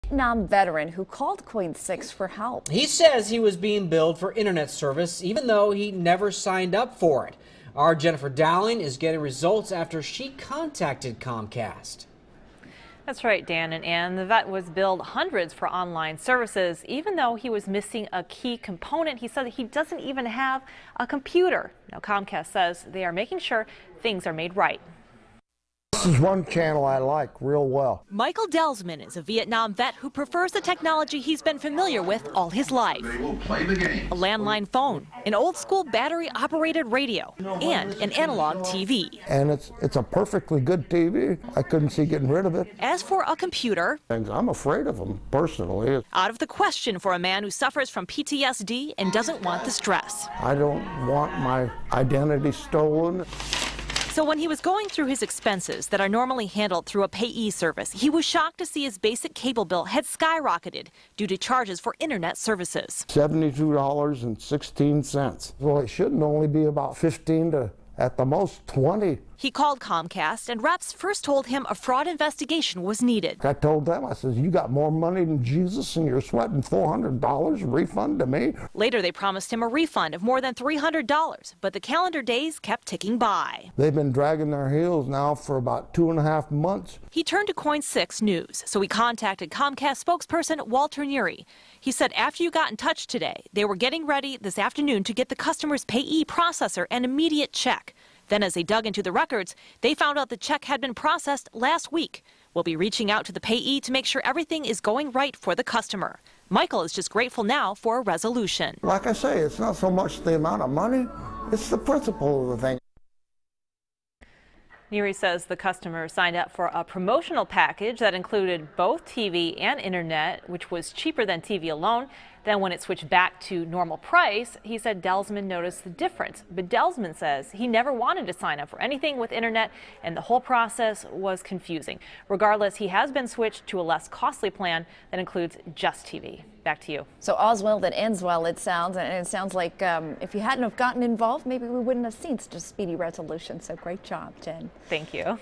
Vietnam veteran who called Coin 6 for help. He says he was being billed for internet service even though he never signed up for it. Our Jennifer Dowling is getting results after she contacted Comcast. That's right, Dan and Ann. The vet was billed hundreds for online services, even though he was missing a key component. He said that he doesn't even have a computer. Now, Comcast says they are making sure things are made right. This is one channel I like real well. Michael Delsman is a Vietnam vet who prefers the technology he's been familiar with all his life. They will play the game. A landline phone, an old-school battery-operated radio, and an analog TV. And it's a perfectly good TV. I couldn't see getting rid of it. As for a computer, I'm afraid of them, personally. out of the question for a man who suffers from PTSD and doesn't want the stress. I don't want my identity stolen. So when he was going through his expenses that are normally handled through a payee service, he was shocked to see his basic cable bill had skyrocketed due to charges for internet services. $72.16. Well, it shouldn't only be about 15 to, at the most, 20. He called Comcast, and reps first told him a fraud investigation was needed. I told them, I said, you got more money than Jesus and you're sweating $400 refund to me? Later, they promised him a refund of more than $300, but the calendar days kept ticking by. They've been dragging their heels now for about 2.5 months. He turned to Coin 6 News, so he contacted Comcast spokesperson Walter Neary. He said after you got in touch today, they were getting ready this afternoon to get the customer's payee processor an immediate check. Then as they dug into the records, they found out the check had been processed last week. We'll be reaching out to the payee to make sure everything is going right for the customer. Michael is just grateful now for a resolution. Like I say, it's not so much the amount of money, it's the principle of the thing. Neary says the customer signed up for a promotional package that included both TV and internet, which was cheaper than TV alone. Then when it switched back to normal price, he said Delsman noticed the difference. But Delsman says he never wanted to sign up for anything with internet, and the whole process was confusing. Regardless, he has been switched to a less costly plan that includes just TV. Back to you. So all's well that ends well, it sounds. And it sounds like if you hadn't have gotten involved, maybe we wouldn't have seen such a speedy resolution. So great job, Jen. Thank you.